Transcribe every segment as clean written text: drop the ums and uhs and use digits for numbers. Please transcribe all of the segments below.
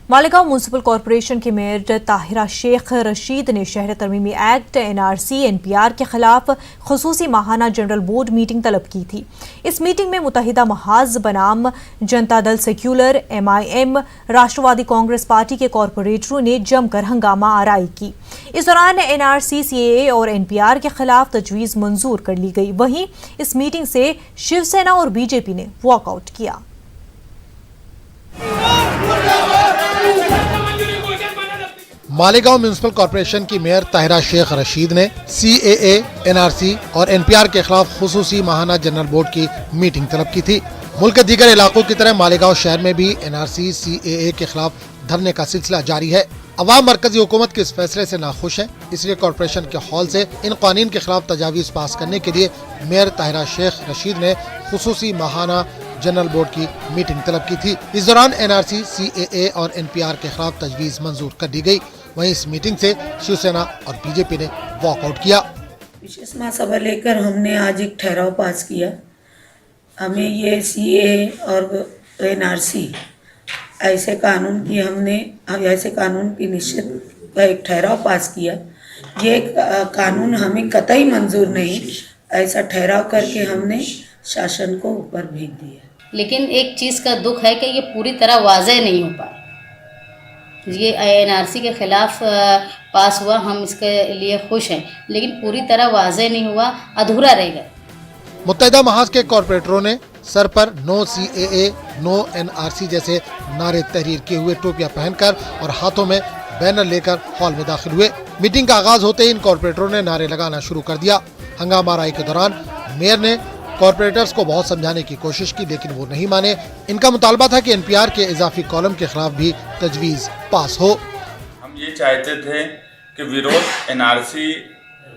Malegaon municipal corporation के mayor Tahira Sheikh Rashid ने शहर तरमीमी एक्ट NRC NPR के खिलाफ खुसूसी माहाना जनरल बोर्ड मीटिंग तलब की थी। इस मीटिंग में मुत्तहिदा महाज बनाम जनता दल सेक्युलर, MIM, राष्ट्रवादी कांग्रेस पार्टी के कॉरपोरेटरों ने जमकर हंगामा आराई की। इस दौरान NRC, CAA और NPR के खिलाफ तजवीज़ मंजूर कर ली गई। वहीं इस मीटिंग से शिवसेना और BJP ने वॉकआउट किया। मालेगांव म्यूनसिपल कॉरपोरेशन की मेयर ताहिरा शेख रशीद ने CAA, NRC और NPR के खिलाफ खुसूसी माहाना जनरल बोर्ड की मीटिंग तलब की थी। मुल्क के दीगर इलाकों की तरह मालेगांव शहर में भी NRC, CAA के खिलाफ धरने का सिलसिला जारी है। अवाम मरकजी हुकूमत के इस फैसले से नाखुश है, इसलिए कॉरपोरेशन के हॉल से इन कानून के खिलाफ तजावीज़ पास करने के लिए मेयर ताहिरा शेख रशीद ने खुसूसी माहाना जनरल बोर्ड की मीटिंग तलब की थी। इस दौरान NRC, CAA और NPR के खिलाफ तजवीज़ मंजूर कर दी गई। वहीं इस मीटिंग से शिवसेना और BJP ने वॉकआउट किया। विशेष महासभा लेकर हमने आज एक ठहराव पास किया। हमें ये CAA और NRC ऐसे कानून की निश्चित का एक ठहराव पास किया। ये कानून हमें कतई मंजूर नहीं, ऐसा ठहराव करके हमने शासन को ऊपर भेज दिया। लेकिन एक चीज़ का दुख है कि ये पूरी तरह वाज़ेह नहीं हो पाया। ये NRC के खिलाफ पास हुआ, हम इसके लिए खुश हैं, लेकिन पूरी तरह वाज़ेह नहीं हुआ, अधूरा रह गया। मुत्तहिदा महाज के कॉरपोरेटरों ने सर पर नो CAA, नो NRC जैसे नारे तहरीर किए हुए टोपियां पहनकर और हाथों में बैनर लेकर हॉल में दाखिल हुए। मीटिंग का आगाज होते ही इन कॉरपोरेटरों ने नारे लगाना शुरू कर दिया। हंगामा आराई के दौरान मेयर ने कॉरपोरेटर्स को बहुत समझाने की कोशिश की, लेकिन वो नहीं माने। इनका मुतालबा था कि NPR के इजाफी कॉलम के खिलाफ भी तजवीज़ पास हो। हम ये चाहते थे कि विरोध NRC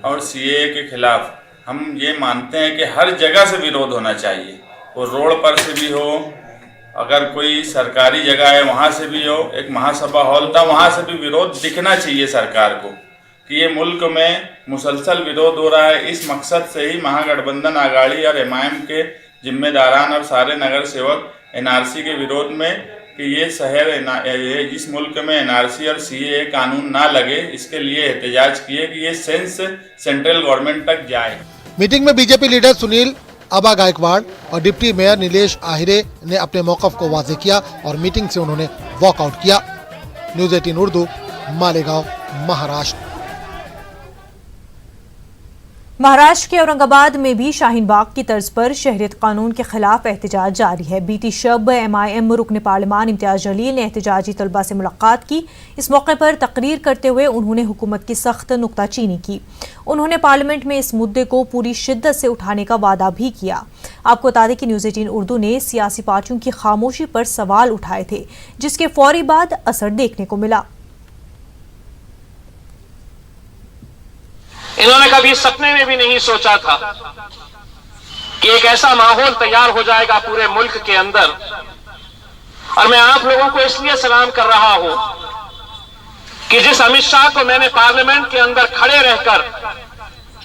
और CAA के खिलाफ हम ये मानते हैं कि हर जगह से विरोध होना चाहिए। वो रोड पर से भी हो, अगर कोई सरकारी जगह है वहाँ से भी हो। एक महासभा हॉल था, वहाँ से भी विरोध दिखना चाहिए सरकार को कि ये मुल्क में मुसलसल विरोध हो रहा है। इस मकसद से ही महागठबंधन आघाड़ी और MIM के जिम्मेदारान और सारे नगर सेवक NRC के विरोध में कि ये शहर इस मुल्क में NRC और CAA कानून ना लगे, इसके लिए एहतजाज किए कि ये सेंस सेंट्रल गवर्नमेंट तक जाए। मीटिंग में BJP लीडर सुनील आबा गायकवाड़ और डिप्टी मेयर नीलेश आहिरे ने अपने मौक़िफ़ को वाज़ेह किया और मीटिंग से उन्होंने वॉकआउट किया। न्यूज़ 18 उर्दू, मालेगांव, महाराष्ट्र। महाराष्ट्र के औरंगाबाद में भी शाहीन बाग की तर्ज पर शहरियत कानून के खिलाफ एहतजाज जारी है। बीती शब MIM रुकन पार्लिमान इम्तियाज जलील ने एहतजाजी तलबा से मुलाकात की। इस मौके पर तकरीर करते हुए उन्होंने हुकूमत की सख्त नुक्ताचीनी की। उन्होंने पार्लियामेंट में इस मुद्दे को पूरी शिद्दत से उठाने का वादा भी किया। आपको बता दें कि न्यूज़ 18 उर्दू ने सियासी पार्टियों की खामोशी पर सवाल उठाए थे, जिसके फौरी बाद असर देखने को मिला। इन्होंने कभी सपने में भी नहीं सोचा था कि एक ऐसा माहौल तैयार हो जाएगा पूरे मुल्क के अंदर। और मैं आप लोगों को इसलिए सलाम कर रहा हूं कि जिस अमित शाह को मैंने पार्लियामेंट के अंदर खड़े रहकर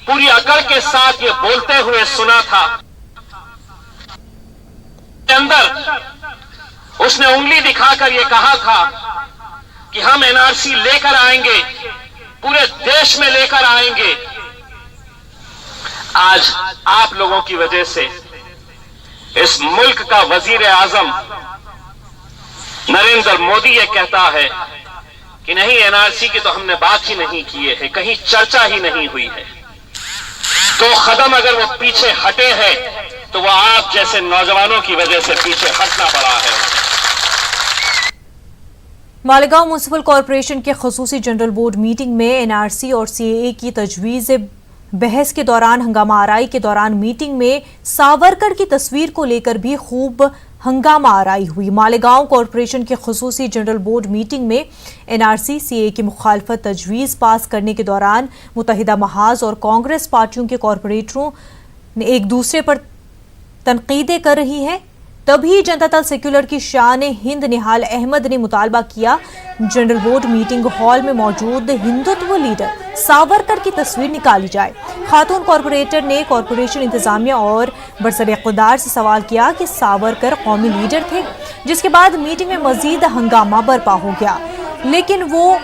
पूरी अकड़ के साथ ये बोलते हुए सुना था, अंदर उसने उंगली दिखाकर ये कहा था कि हम NRC लेकर आएंगे, पूरे देश में लेकर आएंगे। आज आप लोगों की वजह से इस मुल्क का वजीर आजम नरेंद्र मोदी ये कहता है कि नहीं, NRC की तो हमने बात ही नहीं की है, कहीं चर्चा ही नहीं हुई है। तो कदम अगर वो पीछे हटे हैं तो वो आप जैसे नौजवानों की वजह से पीछे हटना पड़ा है। मालेगांव म्यूनसिपल कॉरपोरेशन के खुसूसी जनरल बोर्ड मीटिंग में NRC और CAA की तजवीज़ बहस के दौरान हंगामा आराई के दौरान मीटिंग में सावरकर की तस्वीर को लेकर भी खूब हंगामा आराई हुई। मालेगांव कॉरपोरेशन के खुसूसी जनरल बोर्ड मीटिंग में NRC, CAA की मुखालफत तजवीज़ पास करने के दौरान मुत्तहिदा महाज और कांग्रेस पार्टियों के कॉरपोरेटरों ने एक दूसरे पर तनकीदें कर रही है। तभी जनता दल सेक्युलर की शान हिंद निहाल अहमद ने मुतालबा किया जनरल बोर्ड मीटिंग हॉल में मौजूद हिंदुत्व लीडर सावरकर की तस्वीर निकाली जाए। खातून कॉरपोरेटर ने कॉरपोरेशन इंतजामिया और बरसर इक़्तिदार से सवाल किया कि सावरकर कौमी लीडर थे, जिसके बाद मीटिंग में मजीद हंगामा बर्पा हो गया, लेकिन वो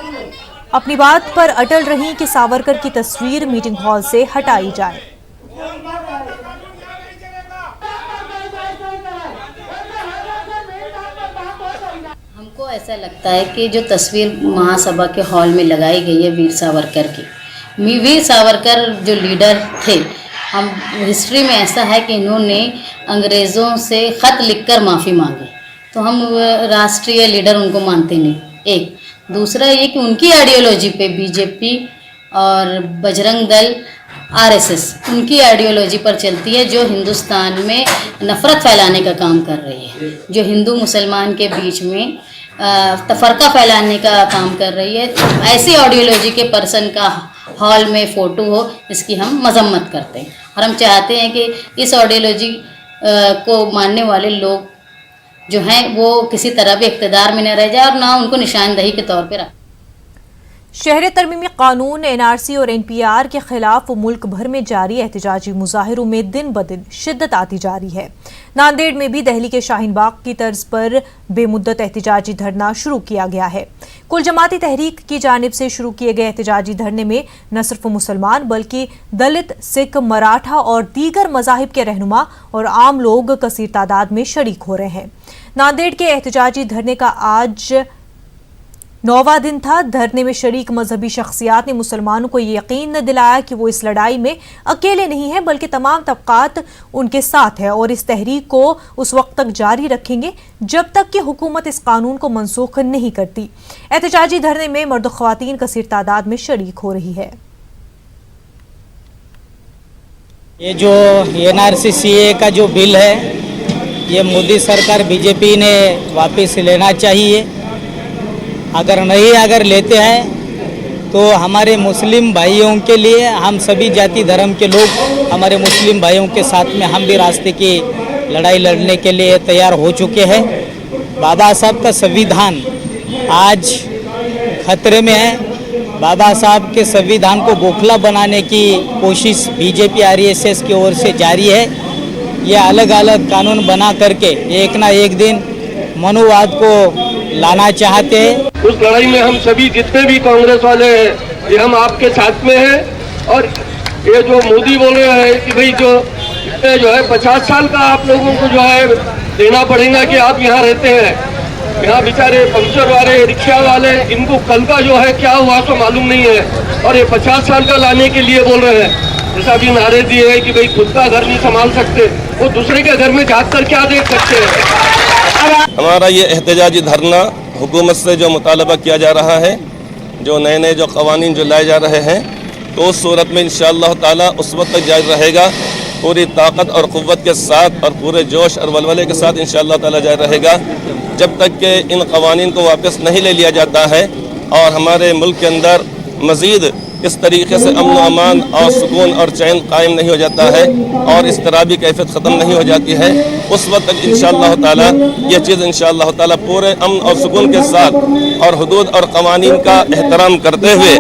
अपनी बात पर अटल रही कि सावरकर की तस्वीर मीटिंग हॉल से हटाई जाए। हमको ऐसा लगता है कि जो तस्वीर महासभा के हॉल में लगाई गई है वीर सावरकर की, वीर सावरकर जो लीडर थे, हम हिस्ट्री में ऐसा है कि इन्होंने अंग्रेज़ों से ख़त लिखकर माफ़ी मांगी, तो हम राष्ट्रीय लीडर उनको मानते नहीं। एक दूसरा ये कि उनकी आइडियोलॉजी पे बीजेपी और बजरंग दल आरएसएस उनकी आइडियोलॉजी पर चलती है, जो हिंदुस्तान में नफ़रत फैलाने का काम कर रही है, जो हिंदू मुसलमान के बीच में तफरका फैलाने का काम कर रही है। ऐसी आइडियोलॉजी के पर्सन का हॉल में फ़ोटो हो, इसकी हम मजम्मत करते हैं और हम चाहते हैं कि इस आइडियोलॉजी को मानने वाले लोग जो हैं वो किसी तरह भी इक़्तिदार में न रह जाए और ना उनको निशानदही के तौर पे रखें। शहर तरमीमी कानून एनआरसी और एनपीआर के खिलाफ मुल्क भर में जारी एहतजाजी मुजाहिरों में दिन ब दिन शिद्दत आती जा रही है। नांदेड़ में भी दिल्ली के शाहीन बाग की तर्ज पर बेमुद्दत एहतजाजी धरना शुरू किया गया है। कुल जमाती तहरीक की जानिब से शुरू किए गए एहतजाजी धरने में न सिर्फ मुसलमान बल्कि दलित, सिख, मराठा और दीगर मजाहिब के रहनुमा और आम लोग कसीर तादाद में शरीक हो रहे हैं। नांदेड़ के एहतजाजी धरने का आज 9वां दिन था। धरने में शरीक मजहबी शख्सियात ने मुसलमानों को ये यकीन दिलाया कि वो इस लड़ाई में अकेले नहीं हैं, बल्कि तमाम तबकात उनके साथ है और इस तहरीक को उस वक्त तक जारी रखेंगे जब तक कि हुकूमत इस कानून को मनसूख नहीं करती। एहतजाजी धरने में मर्द और ख्वातीन कसीर तादाद में शरीक हो रही है। ये जो एनआरसी सीए का जो बिल है, ये मोदी सरकार बीजेपी ने वापस लेना चाहिए। अगर लेते हैं तो हमारे मुस्लिम भाइयों के लिए, हम सभी जाति धर्म के लोग हमारे मुस्लिम भाइयों के साथ में हम भी रास्ते की लड़ाई लड़ने के लिए तैयार हो चुके हैं। बाबा साहब का संविधान आज खतरे में है। बाबा साहब के संविधान को बोखला बनाने की कोशिश बीजेपी आरएसएस की ओर से जारी है। ये अलग अलग कानून बना करके एक ना एक दिन मनुवाद को लाना चाहते हैं। उस लड़ाई में हम सभी जितने भी कांग्रेस वाले हैं, ये हम आपके साथ में हैं। और ये जो मोदी बोल रहे हैं कि भाई जो है 50 साल का आप लोगों को जो है देना पड़ेगा कि आप यहाँ रहते हैं। यहाँ बेचारे पंक्चर वाले, रिक्शा वाले, इनको कल का जो है क्या हुआ तो मालूम नहीं है, और ये 50 साल का लाने के लिए बोल रहे हैं। जैसा भी नारे दिए है कि भाई खुद का घर नहीं संभाल सकते, वो दूसरे के घर में जाकर क्या देख सकते हैं। हमारा ये एहतजाजी धरना हुकूमत से जो मुतालबा किया जा रहा है, जो नए नए जो कवानीन जो लाए जा रहे हैं, तो उस सूरत में इंशाअल्लाह ताला उस वक्त तक जारी रहेगा, पूरी ताकत और क़ुव्वत के साथ और पूरे जोश और वलवले के साथ इंशाअल्लाह ताला जारी रहेगा, जब तक कि इन कवानीन को वापस नहीं ले लिया जाता है और हमारे मुल्क के अंदर मज़ीद इस तरीके से अमन अमान और सुकून और चैन कायम नहीं हो जाता है और इस तरह भी कैफियत ख़त्म नहीं हो जाती है। उस वक्त तक इंशाअल्लाह ताला ये चीज़ इंशाअल्लाह ताला पूरे अमन और सुकून के साथ और हुदूद और कवानीन का एहतराम करते हुए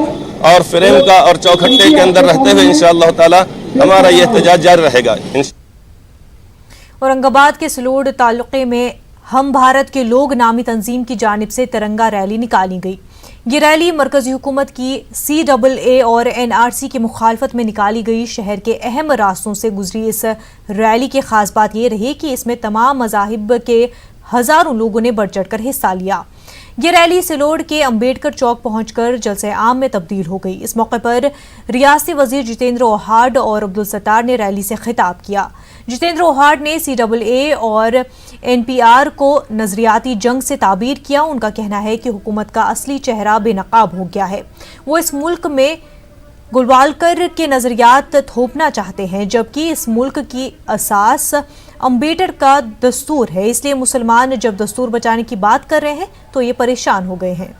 और फ्रेम का और चौखट्टे के अंदर रहते हुए इंशाअल्लाह ताला हमारा ये एहतजाज जारी रहेगा। औरंगाबाद के सलोड तालुके में हम भारत के लोग नामी तंजीम की जानिब से तिरंगा रैली निकाली गई। ये रैली मरकजी हुकूमत की CAA और NRC की मुखालफत में निकाली गई। शहर के अहम रास्तों से गुजरी इस रैली की खास बात यह रही कि इसमें तमाम मज़ाहिब के हज़ारों लोगों ने बढ़ चढ़ कर हिस्सा लिया। ये रैली सिलोड के अंबेडकर चौक पहुंचकर जलसे आम में तब्दील हो गई। इस मौके पर रियासती वजीर जितेंद्र ओहाड और अब्दुल सत्तार ने रैली से खिताब किया। जितेंद्र ओहाड ने CAA और NPR को नजरियाती जंग से ताबीर किया। उनका कहना है कि हुकूमत का असली चेहरा बेनकाब हो गया है। वो इस मुल्क में गुलवालकर के नजरियात थोपना चाहते हैं, जबकि इस मुल्क की असास अंबेडकर का दस्तूर है। इसलिए मुसलमान जब दस्तूर बचाने की बात कर रहे हैं तो ये परेशान हो गए हैं।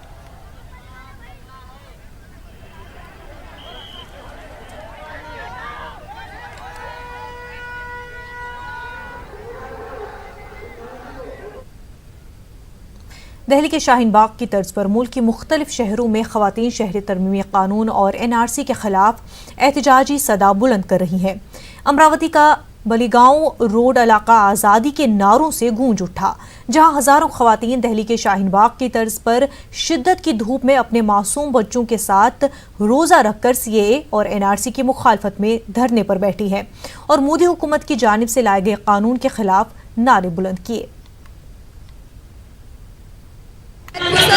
दिल्ली के शाहीन बाग की तर्ज पर मुल्क की मुख्तलिफ शहरों में खवातीन शहरी तरमीमी कानून और NRC के खिलाफ एहतजाजी सदा बुलंद कर रही हैं। अमरावती का बलीगांव रोड इलाका आज़ादी के नारों से गूंज उठा, जहां हजारों खवातीन दिल्ली के शाहीन बाग की तर्ज पर शिद्दत की धूप में अपने मासूम बच्चों के साथ रोजा रखकर CAA और NRC की मुखालफत में धरने पर बैठी हैं और मोदी हुकूमत की जानिब से लाए गए कानून के खिलाफ नारे बुलंद किए।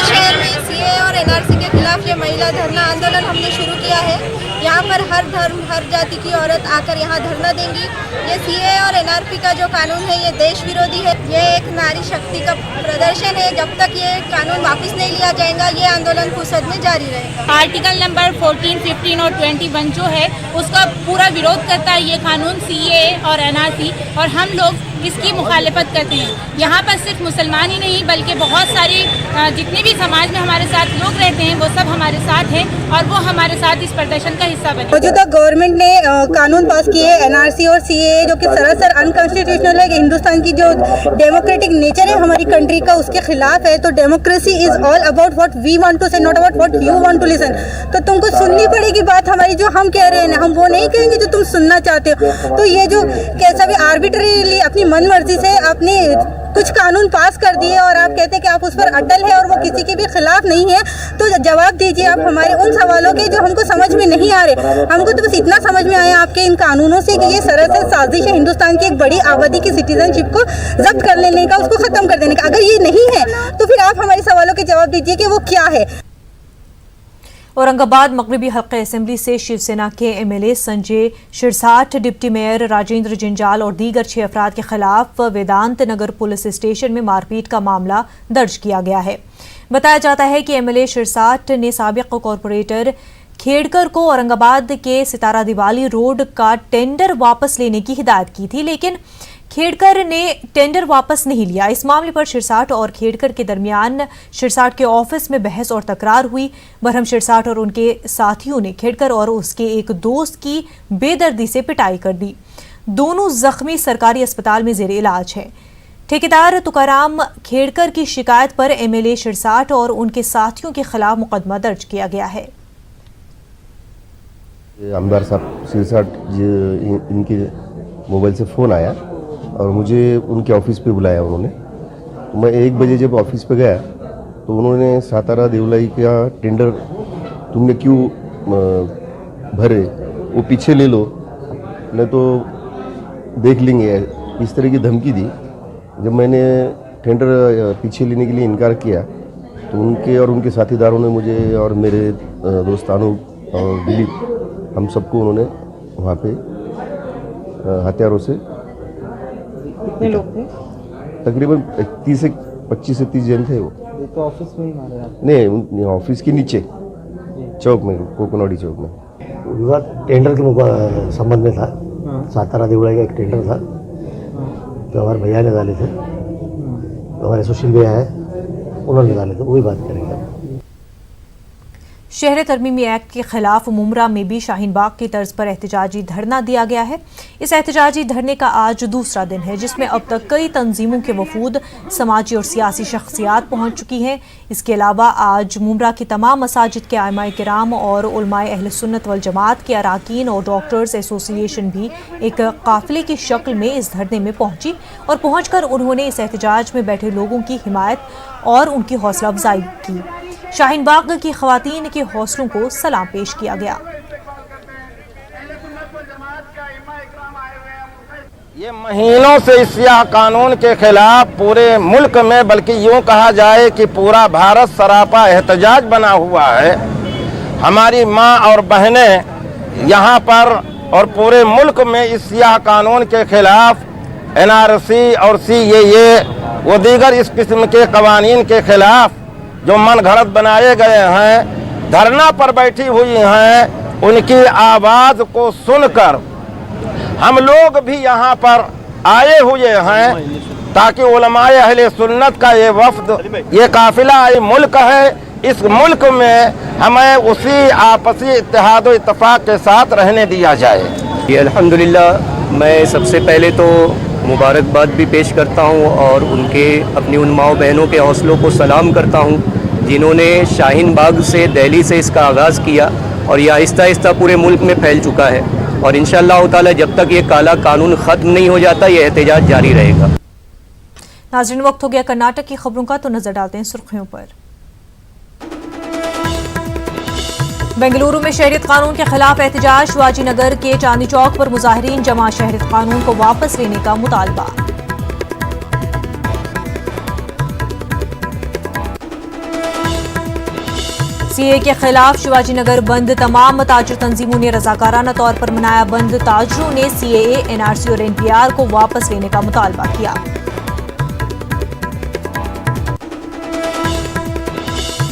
शहर में CAA और NRC के खिलाफ ये महिला धरना आंदोलन हमने शुरू किया है। यहाँ पर हर धर्म हर जाति की औरत आकर यहाँ धरना देंगी। ये CAA और NRC का जो कानून है ये देश विरोधी है, ये एक नारी शक्ति का प्रदर्शन है। जब तक ये कानून वापस नहीं लिया जाएगा ये आंदोलन फुर्सत में जारी रहेगा। आर्टिकल नंबर 14, 15 और 21 जो है उसका पूरा विरोध करता है ये कानून CAA और NRC, और हम लोग इसकी मुखालिफत करते हैं। यहाँ पर सिर्फ मुसलमान ही नहीं बल्कि बहुत सारी जितने भी समाज में हमारे साथ लोग रहते हैं वो सब हमारे साथ हैं और वो हमारे साथ इस प्रदर्शन का हिस्सा बने। मौजूदा गवर्नमेंट ने कानून पास किए NRC और CAA जो कि सरासर अनकॉन्स्टिट्यूशनल है। हिंदुस्तान की जो डेमोक्रेटिक नेचर है हमारी कंट्री का उसके खिलाफ है। तो democracy is all about what we want to say, not about what you want to listen. तो तुमको सुननी पड़ेगी बात हमारी, जो हम कह रहे हैं हम वो नहीं कहेंगे जो तुम सुनना चाहते हो। तो ये जो कैसा भी आर्बिट्रेरीली अपनी मन मर्जी से आपने कुछ कानून पास कर दिए और आप कहते हैं कि आप उस पर अटल है और वो किसी के भी खिलाफ नहीं है, तो जवाब दीजिए आप हमारे उन सवालों के जो हमको समझ में नहीं आ रहे। हमको तो बस इतना समझ में आया आपके इन कानूनों से कि ये सरासर साजिश है हिंदुस्तान की एक बड़ी आबादी की सिटीजनशिप को जब्त कर लेने का, उसको खत्म कर देने का। अगर ये नहीं है तो फिर आप हमारे सवालों के जवाब दीजिए कि वो क्या है। औरंगाबाद मगरबी हल्का असेंबली से शिवसेना के MLA Sanjay Shirsat, deputy mayor Rajendra Janjal और दीगर 6 अफराद के खिलाफ वेदांत नगर पुलिस स्टेशन में मारपीट का मामला दर्ज किया गया है। बताया जाता है कि MLA शिरसाठ ने साबिक कॉरपोरेटर खेड़कर को औरंगाबाद के सितारा दिवाली रोड का टेंडर वापस लेने की हिदायत की थी, लेकिन खेड़कर ने टेंडर वापस नहीं लिया। इस मामले पर शिरसाठ और खेड़कर के दरमियान शिरसाठ के ऑफिस में बहस और तकरार हुई। बरहम शिरसाठ और उनके साथियों ने खेड़कर और उसके एक दोस्त की बेदर्दी से पिटाई कर दी। दोनों जख्मी सरकारी अस्पताल में जेर इलाज हैं। ठेकेदार तुकाराम खेड़कर की शिकायत पर MLA शिरसाठ और उनके साथियों के खिलाफ मुकदमा दर्ज किया गया है। आमदार साहब शिरसाठ इनके मोबाइल से फ़ोन आया और मुझे उनके ऑफिस पे बुलाया उन्होंने। तो मैं 1 बजे जब ऑफिस पे गया तो उन्होंने सातारा देवलाई का टेंडर तुमने क्यों भरे, वो पीछे ले लो नहीं तो देख लेंगे, इस तरह की धमकी दी। जब मैंने टेंडर पीछे लेने के लिए इनकार किया तो उनके और उनके साथीदारों ने मुझे और मेरे दोस्त अनूप और दिलीप हम सबको उन्होंने वहाँ पे हथियारों से। कितने लोग थे? तकरीबन 30 से 25 से 30 जन थे। वो तो ऑफिस में ही मारे आप? नहीं, ऑफिस के नीचे चौक में, कोकोनौड़ी चौक में। विवाद टेंडर के संबंध में था। सातारा देवलाई का एक टेंडर था जो हमारे भैया ने डाले थे, हमारे सुशील भैया है उन्होंने डाले थे, वही बात करेंगे। शहर तरमीमी एक्ट के खिलाफ मुमरा में भी शाहीन बाग की तर्ज पर एहतजाजी धरना दिया गया है। इस एहतजाजी धरने का आज दूसरा दिन है, जिसमें अब तक कई तंजीमों के वफूद, समाजी और सियासी शख्सियात पहुंच चुकी हैं। इसके अलावा आज मुमरा की तमाम मसाजिद के आइमाए किराम और उलमाए अहले सुन्नत वल जमात के अराकीन और डॉक्टर्स एसोसिएशन भी एक काफिले की शक्ल में इस धरने में पहुंची और पहुंचकर उन्होंने इस एहतजाज में बैठे लोगों की हिमायत और उनकी हौसला अफजाई की। शाहीन बाग की खवातीन के हौसलों को सलाम पेश किया गया। ये महीनों से इस सियाह कानून के खिलाफ पूरे मुल्क में, बल्कि यूँ कहा जाए कि पूरा भारत सरापा एहतजाज बना हुआ है। हमारी माँ और बहनें यहाँ पर और पूरे मुल्क में इस सियाह कानून के खिलाफ NRC और CAA व दीगर इस किस्म के कवानीन के खिलाफ जो मन घड़त बनाए गए हैं, धरना पर बैठी हुई हैं। उनकी आवाज़ को सुनकर हम लोग भी यहाँ पर आए हुए हैं ताकि उलमाए अहले सुन्नत का ये वफ्द, ये काफिला ये मुल्क है, इस मुल्क में हमें उसी आपसी इत्तेहाद व इत्तेफाक के साथ रहने दिया जाए। अल्हम्दुलिल्लाह, मैं सबसे पहले तो मुबारकबाद भी पेश करता हूँ और उनके अपनी उन माओ बहनों के हौसलों को सलाम करता हूँ जिन्होंने शाहीन बाग से दिल्ली से इसका आगाज़ किया और ये आहिस्ता आहिस्ता पूरे मुल्क में फैल चुका है और इंशाअल्लाह ताला जब तक ये काला कानून ख़त्म नहीं हो जाता ये एहतजाज जारी रहेगा। नाज़रीन, वक्त हो गया कर्नाटक की खबरों का, तो नजर डालते हैं सुर्खियों पर। बेंगलुरु में शहरियत कानून के खिलाफ एहतजाज, शिवाजी नगर के चांदनी चौक पर मुजाहिरीन जमा, शहरियत कानून को वापस लेने का मुतालबा। सीए के खिलाफ शिवाजी नगर बंद, तमाम ताजिर तंजीमों ने रजाकाराना तौर पर मनाया बंद, ताजिरों ने सीएए, एनआरसी और एनपीआर को वापस लेने का मुतालबा किया।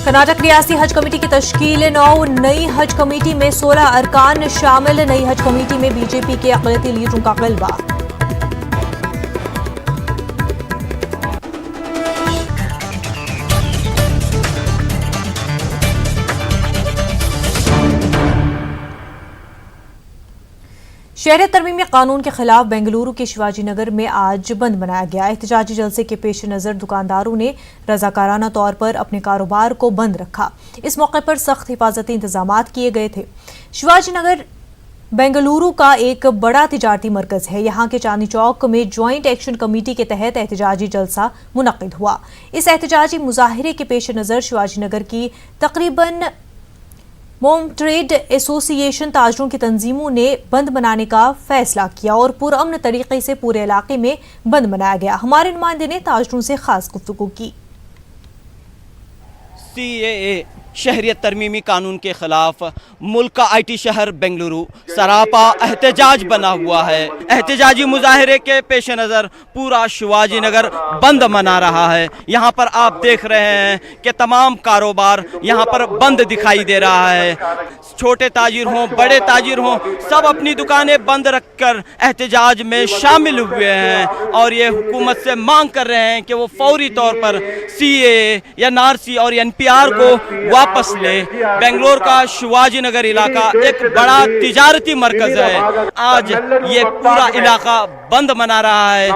कर्नाटक रियासती हज कमेटी की तश्कील 9, नई हज कमेटी में 16 अरकान शामिल, नई हज कमेटी में बीजेपी के अक़लियती लीडरों का ग़लबा। शहरियत तरमीमी कानून के खिलाफ बेंगलुरु के शिवाजी नगर में आज बंद मनाया गया। एहतजाजी जलसे के पेश नज़र दुकानदारों ने रजाकाराना तौर पर अपने कारोबार को बंद रखा। इस मौके पर सख्त हिफाजती इंतजामात किए गए थे। शिवाजी नगर बेंगलुरु का एक बड़ा तिजारती मरकज है। यहाँ के चांदनी चौक में ज्वाइंट एक्शन कमेटी के तहत एहतजाजी जलसा मुनक्किद हुआ। इस एहतजाजी मुजाहिरे के पेश नज़र शिवाजी नगर की तकरीबन मोम ट्रेड एसोसिएशन ताजरों की तंजीमों ने बंद मनाने का फैसला किया और पुरअमन तरीके से पूरे इलाके में बंद मनाया गया। हमारे नुमाइंदे ने ताजरों से खास गुफ्तगू की। सीएए शहरियत तरमीमी कानून के खिलाफ मुल्क का आईटी शहर बेंगलुरु सरापा एहतजाज बना हुआ है। एहतजाजी मुजाहिरे के पेश नज़र पूरा शिवाजी नगर बंद मना रहा है। यहाँ पर आप देख रहे हैं कि तमाम कारोबार यहाँ पर बंद दिखाई दे रहा है। छोटे ताजिर हों, बड़े ताजिर हों, सब अपनी दुकानें बंद रखकर एहतजाज में शामिल हुए हैं और ये हुकूमत से मांग कर रहे हैं कि वो फौरी तौर पर सीएए या एनआरसी और एनपीआर को वापस ले। बेंगलोर का शिवाजी नगर इलाका एक बड़ा तिजारती मरकज है। आज ये पूरा इलाका बंद मना रहा है।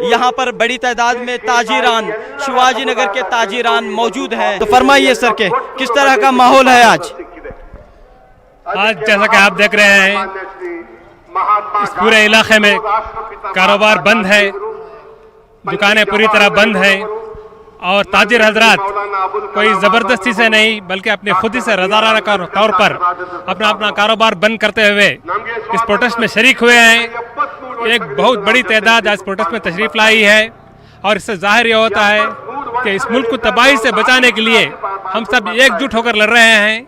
यहाँ पर बड़ी तादाद में ताजिरान, शिवाजी नगर के ताजिरान मौजूद हैं। तो फरमाइए सर के किस तरह का माहौल है आज? जैसा कि आप देख रहे हैं इस पूरे इलाके में कारोबार बंद है, दुकानें पूरी तरह बंद हैं और ताजिर हजरात कोई ज़बरदस्ती से नहीं बल्कि अपने खुद ही से रज़ाकाराना तौर पर अपना कारोबार बंद करते हुए इस प्रोटेस्ट में शरीक हुए हैं। एक बहुत बड़ी तादाद आज प्रोटेस्ट में तशरीफ़ लाई है और इससे ज़ाहिर यह होता है कि इस मुल्क को तबाही से बचाने के लिए हम सब एकजुट होकर लड़ रहे हैं।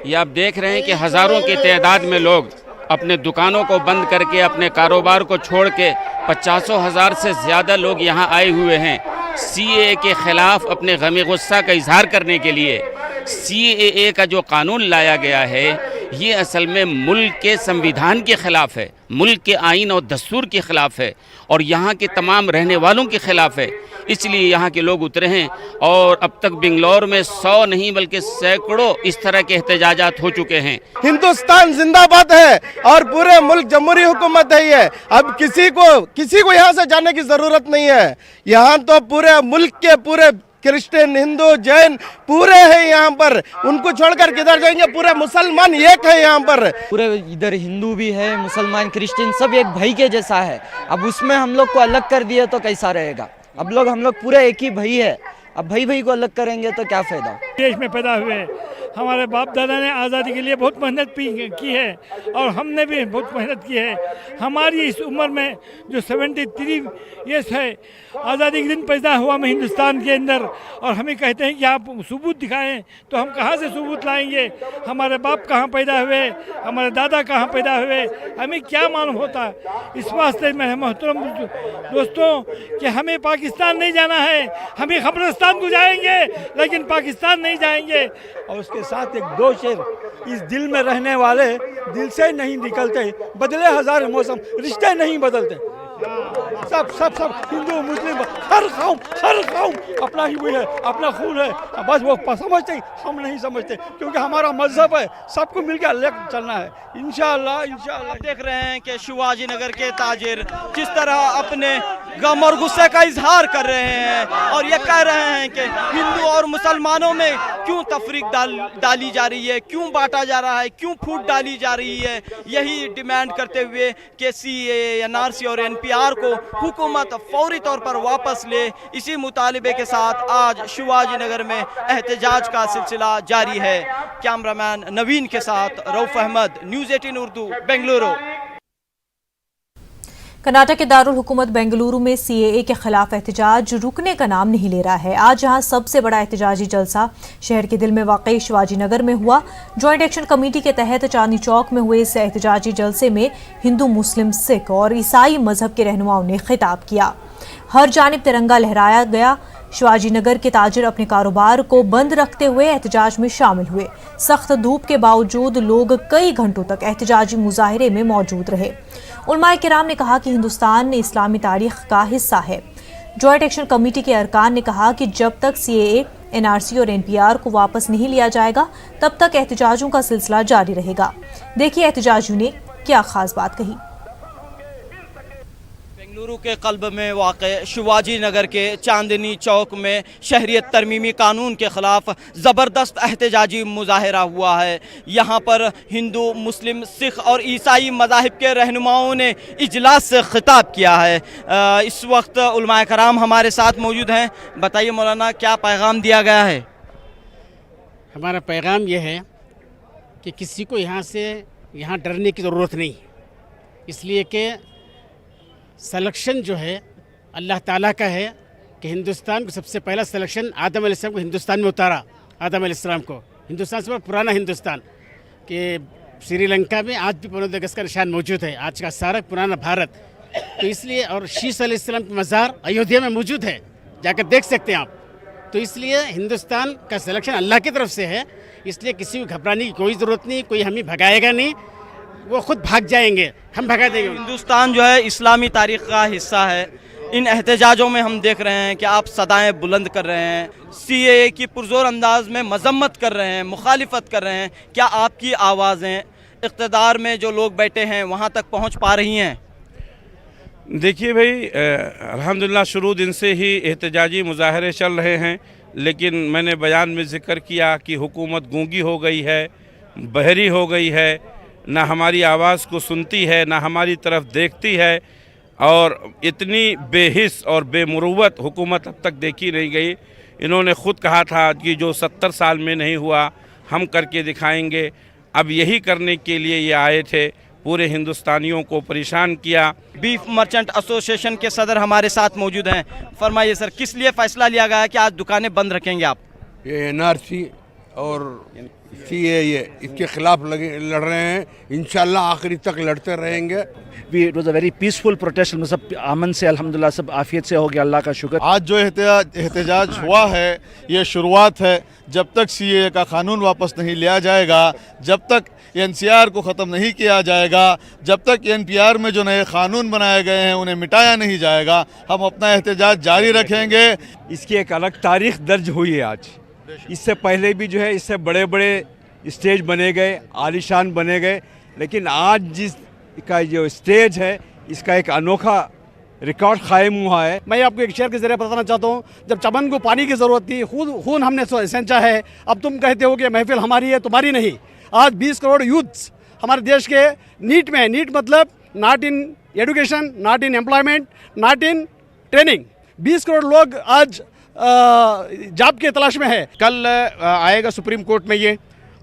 ये आप देख रहे हैं कि हज़ारों की तादाद में लोग अपने दुकानों को बंद करके अपने कारोबार को छोड़ के 50 हज़ार से ज़्यादा लोग यहाँ आए हुए हैं सीएए के ख़िलाफ़ अपने गम गुस्सा का इजहार करने के लिए। सीएए का जो कानून लाया गया है ये असल में मुल्क के संविधान के ख़िलाफ़ है, मुल्क के आइन और दस्तूर के ख़िलाफ़ है और यहाँ के तमाम रहने वालों के ख़िलाफ़ है। इसलिए यहाँ के लोग उतरे हैं और अब तक बेंगलोर में 100 नहीं बल्कि सैकड़ों इस तरह के एहतजाजात हो चुके हैं। हिंदुस्तान जिंदाबाद है और पूरे मुल्क जमहूरी हुकूमत है ये। अब किसी को यहाँ से जाने की ज़रूरत नहीं है। यहाँ तो पूरे मुल्क के पूरे क्रिश्चियन, हिंदू, जैन पूरे हैं यहाँ पर। उनको छोड़कर किधर जाएंगे? पूरे मुसलमान एक है यहाँ पर। पूरे इधर हिंदू भी है, मुसलमान, क्रिश्चियन सब एक भाई के जैसा है। अब उसमें हम लोग को अलग कर दिए तो कैसा रहेगा? अब हम लोग पूरे एक ही भाई है। अब भाई को अलग करेंगे तो क्या फ़ायदा? देश में पैदा हुए हमारे बाप दादा ने आज़ादी के लिए बहुत मेहनत की है और हमने भी बहुत मेहनत की है। हमारी इस उम्र में जो 73 ईयर्स है, आज़ादी के दिन पैदा हुआ मैं हिंदुस्तान के अंदर और हमें कहते हैं कि आप सबूत दिखाएं, तो हम कहाँ से सबूत लाएंगे? हमारे बाप कहाँ पैदा हुए, हमारे दादा कहाँ पैदा हुए, हमें क्या मालूम होता? इस वास्ते में मोहतरम दोस्तों कि हमें पाकिस्तान नहीं जाना है, हमें ख़बरस्तान को जाएंगे लेकिन पाकिस्तान नहीं जाएंगे। और उसके साथ एक दो शेर, इस दिल में रहने वाले दिल से नहीं निकलते, बदले हजार मौसम रिश्ते नहीं बदलते। सब हिंदू मुस्लिम हर कौम अपना ही वही है, अपना खून है, बस वो समझते, हम नहीं समझते क्योंकि हमारा मजहब है, सबको मिलकर लेकर चलना है। इंशाअल्लाह। देख रहे हैं कि शिवाजी नगर के ताजिर जिस तरह अपने गम और गुस्से का इजहार कर रहे हैं और ये कह रहे हैं कि हिंदू और मुसलमानों में क्यों तफरीक डाली जा रही है, क्यों बांटा जा रहा है, क्यों फूट डाली जा रही है। यही डिमांड करते हुए कि CAA, NRC और NPR को हुकूमत फौरी तौर पर वापस ले, इसी मुतालिबे के साथ आज शिवाजी नगर में एहतजाज का सिलसिला जारी है। कैमरामैन नवीन के साथ रऊफ अहमद, न्यूज़ 18 उर्दू, बेंगलुरु। कर्नाटक के दारुल हुकूमत बेंगलुरु में CAA के खिलाफ एहतजाज रुकने का नाम नहीं ले रहा है। आज यहाँ सबसे बड़ा एहतजाजी जलसा शहर के दिल में वाक़ई शिवाजी नगर में हुआ। जॉइंट एक्शन कमेटी के तहत चांदनी चौक में हुए इस एहतजाजी जलसे में हिंदू, मुस्लिम, सिख और ईसाई मजहब के रहनुमाओं ने खिताब किया। हर जानिब तिरंगा लहराया गया। शिवाजी नगर के ताजिर अपने कारोबार को बंद रखते हुए एहतजाज में शामिल हुए। सख्त धूप के बावजूद लोग कई घंटों तक एहतजाजी मुजाहरे में मौजूद रहे। उलमाए किराम ने कहा कि हिंदुस्तान इस्लामी तारीख का हिस्सा है। जॉइंट एक्शन कमेटी के अरकान ने कहा कि जब तक CAA, NRC और NPR को वापस नहीं लिया जाएगा तब तक एहतजाजों का सिलसिला जारी रहेगा। देखिए एहतजाजियों ने क्या खास बात कही। बेंगलुरु के कल्ब में वाक़े शिवाजी नगर के चांदनी चौक में शहरियत तरमीमी कानून के ख़िलाफ़ ज़बरदस्त एहतजाजी मुजाहरा हुआ है। यहाँ पर हिंदू, मुस्लिम, सिख और ईसाई मज़ाहिब के रहनुमाओं ने इजलास से ख़िताब किया है। इस वक्त उलमाए कराम हमारे साथ मौजूद हैं। बताइए मौलाना, क्या पैगाम दिया गया है? हमारा पैगाम यह है कि किसी को यहाँ डरने की ज़रूरत नहीं, इसलिए कि सिलेक्शन जो है अल्लाह ताला का है कि हिंदुस्तान को सबसे पहला सिलेक्शन आदम अलैहिस्सलाम को हिंदुस्तान में उतारा। आदम अलैहिस्सलाम को हिंदुस्तान से पुराना हिंदुस्तान के श्रीलंका में आज भी 15 अगस्त का निशान मौजूद है, आज का सारा पुराना भारत। तो इसलिए और शीश अलैहिस्सलाम की मज़ार अयोध्या में मौजूद है, जाकर देख सकते हैं आप। तो इसलिए हिंदुस्तान का सिलेक्शन अल्लाह की तरफ से है, इसलिए किसी को घबराने की कोई ज़रूरत नहीं। कोई हमें भगाएगा नहीं, वो खुद भाग जाएंगे, हम भगा देंगे। हिंदुस्तान जो है इस्लामी तारीख का हिस्सा है। इन एहतजाजों में हम देख रहे हैं कि आप सदाएं बुलंद कर रहे हैं, CAA की पुरजोर अंदाज में मजम्मत कर रहे हैं, मुखालिफत कर रहे हैं। क्या आपकी आवाज़ें इक़्तिदार में जो लोग बैठे हैं वहाँ तक पहुँच पा रही हैं? देखिए भाई, अल्हम्दुलिल्लाह शुरू दिन से ही एहतजाजी मुजाहरे चल रहे हैं, लेकिन मैंने बयान में ज़िक्र किया कि हुकूमत गूंगी हो गई है, बहरी हो गई है, ना हमारी आवाज़ को सुनती है, ना हमारी तरफ देखती है, और इतनी बेहिस और बेमुरुवत हुकूमत अब तक देखी नहीं गई। इन्होंने ख़ुद कहा था कि जो 70 साल में नहीं हुआ हम करके दिखाएंगे। अब यही करने के लिए ये आए थे, पूरे हिंदुस्तानियों को परेशान किया। बीफ मर्चेंट एसोसिएशन के सदर हमारे साथ मौजूद हैं। फरमाइए सर, किस लिए फ़ैसला लिया गया है कि आज दुकानें बंद रखेंगे आप? ये NRC और CAA इसके खिलाफ लड़ रहे हैं, इंशाल्लाह आखिरी तक लड़ते रहेंगे। It was a very peaceful protest, सब अमन से अल्हम्दुलिल्लाह सब आफियत से हो गया, अल्लाह का शुक्र। आज जो एहतजाज हुआ है ये शुरुआत है। जब तक CAA का कानून वापस नहीं लिया जाएगा, जब तक NCR को ख़त्म नहीं किया जाएगा, जब तक NPR में जो नए कानून बनाए गए हैं उन्हें मिटाया नहीं जाएगा, हम अपना एहतजाज जारी रखेंगे। इसकी एक अलग तारीख दर्ज हुई है आज। इससे पहले भी जो है इससे बड़े बड़े स्टेज बने गए, आलीशान बने गए, लेकिन आज जिस का जो स्टेज है इसका एक अनोखा रिकॉर्ड कायम हुआ है। मैं आपको एक शेर के जरिए बताना चाहता हूँ, जब चमन को पानी की ज़रूरत थी, खून हमने सेंचा है, अब तुम कहते हो कि महफिल हमारी है, तुम्हारी नहीं। आज 20 करोड़ यूथ्स हमारे देश के नीट में, नीट मतलब not in education, not in employment, not in training, 20 crore लोग आज जॉब के तलाश में है। कल आएगा सुप्रीम कोर्ट में ये,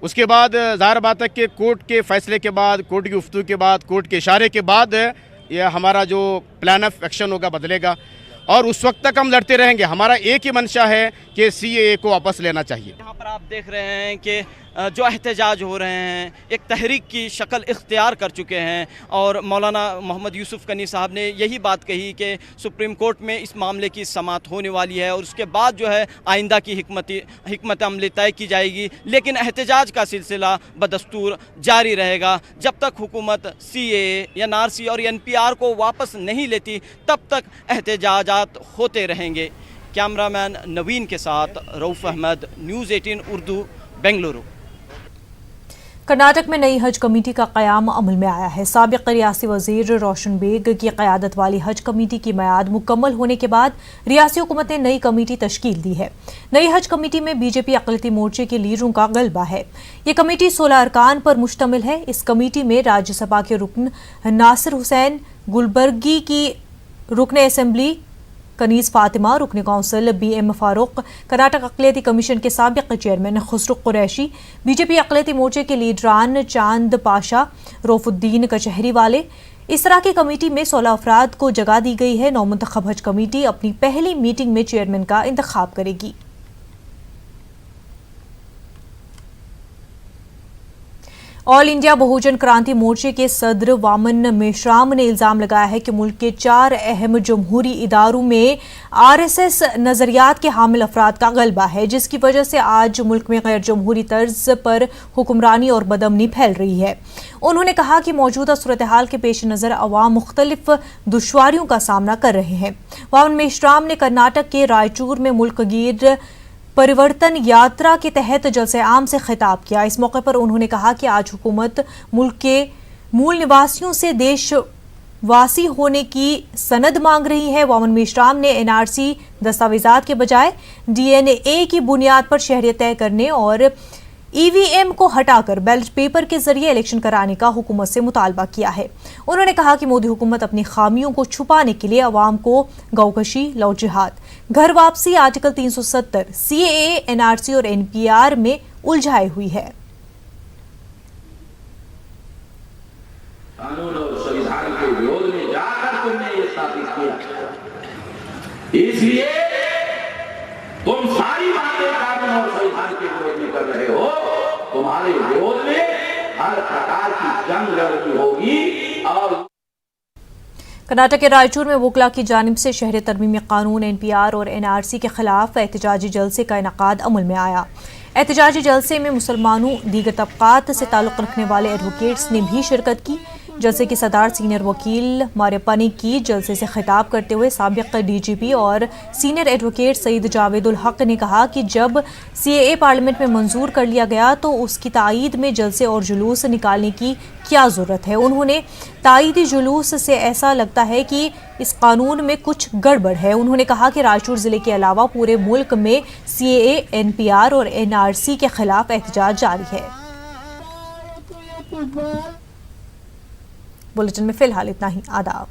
उसके बाद ज़ाहिर बात है कि कोर्ट के फैसले के बाद, कोर्ट की गुफ्तगू के बाद, कोर्ट के इशारे के बाद ये हमारा जो प्लान ऑफ एक्शन होगा बदलेगा, और उस वक्त तक हम लड़ते रहेंगे। हमारा एक ही मंशा है कि CAA को वापस लेना चाहिए। यहाँ पर आप देख रहे हैं कि जो एहतजाज हो रहे हैं एक तहरीक की शक्ल इख्तियार कर चुके हैं, और मौलाना मोहम्मद यूसुफ कनी साहब ने यही बात कही कि सुप्रीम कोर्ट में इस मामले की समाअत होने वाली है और उसके बाद जो है आइंदा की हिकमत अमली तय की जाएगी। लेकिन एहतजाज का सिलसिला बदस्तूर जारी रहेगा जब तक हुकूमत CAA, NRC और NPR को वापस नहीं लेती, तब तक एहतजाजात होते रहेंगे। कैमरामैन नवीन के साथ रऊफ अहमद, न्यूज़ 18 उर्दू, बेंगलुरु। कर्नाटक में नई हज कमेटी का क़याम अमल में आया है। साबिक़ रियासी वज़ीर रोशन बेग की क़यादत वाली हज कमेटी की मियाद मुकम्मल होने के बाद रियासी हुकूमत ने नई कमेटी तश्कील दी है। नई हज कमेटी में बीजेपी अक़लियती मोर्चे के लीडरों का गलबा है। ये कमेटी 16 अरकान पर मुश्तमिल है। इस कमेटी में राज्यसभा के रुकन नासिर हुसैन गुलबर्गी की रुकन असम्बली कनीज़ फातिमा, रुकन कौंसिल BM फारूक, कर्नाटक अक़लियती कमीशन के साबिक़ चेयरमैन खुसरो कुरैशी, बीजेपी अक़लियती मोर्चे के लीडरान चांद पाशा, रौफुद्दीन कचहरी वाले। इस तरह की कमेटी में 16 अफराद को जगह दी गई है। नौमुंतखब हज कमेटी अपनी पहली मीटिंग में चेयरमैन का इंतखाब करेगी। ऑल इंडिया बहुजन क्रांति मोर्चे के सदर वामन मेश्राम ने इल्जाम लगाया है कि मुल्क के 4 अहम जमहूरी इदारों में RSS नजरियात के हामिल अफराद का गलबा है, जिसकी वजह से आज मुल्क में गैर जमहूरी तर्ज पर हुक्मरानी और बदअमनी फैल रही है। उन्होंने कहा कि मौजूदा सूरत हाल के पेश नज़र अवाम मुख्तलिफ दुश्वारियों का सामना कर रहे हैं। वामन मेश्राम ने कर्नाटक के रायचूर में मुल्क गिर परिवर्तन यात्रा के तहत जलसे आम से खिताब किया। इस मौके पर उन्होंने कहा कि आज हुकूमत मुल्क के मूल निवासियों से देशवासी होने की सनद मांग रही है। वामन मेश्राम ने NRC दस्तावेजात के बजाय DNA की बुनियाद पर शहरियत तय करने और EVM को हटाकर बैलेट पेपर के जरिए इलेक्शन कराने का हुकूमत से मुतालबा किया है। उन्होंने कहा कि मोदी हुकूमत अपनी खामियों को छुपाने के लिए अवाम को गौकशी, लव जिहाद, घर वापसी, आर्टिकल 370, CAA, NRC और NPR में उलझाई हुई है। कानून और संविधान के विरोध में जाकर तुमने ये स्थापित किया, इसलिए तुम सारी बातें कानून और संविधान के विरोध में कर रहे हो। तुम्हारे विरोध में हर प्रकार की जंग लड़नी होगी। और कर्नाटक के रायचूर में वकला की जानिब से शहरी तरमीमी कानून NPR और NRC के खिलाफ एहतजाजी जलसे का इनकाद अमल में आया। एहतजाजी जलसे में मुसलमानों, दीगर तबकात से ताल्लुक़ रखने वाले एडवोकेट्स ने भी शिरकत की। जलसे की सदारत सीनियर वकील मारियप्पा ने की। जलसे से खिताब करते हुए साबिक़ DGP और सीनियर एडवोकेट सईद जावेदुल हक ने कहा कि जब CAA पार्लियामेंट में मंजूर कर लिया गया तो उसकी तायीद में जलसे और जुलूस निकालने की क्या ज़रूरत है। उन्होंने तायीदी जुलूस से ऐसा लगता है कि इस कानून में कुछ गड़बड़ है। उन्होंने कहा कि रायचूर ज़िले के अलावा पूरे मुल्क में CAA, NPR और NRC के खिलाफ एहतजाज जारी है। बुलेटिन में फिलहाल इतना ही। आदाब।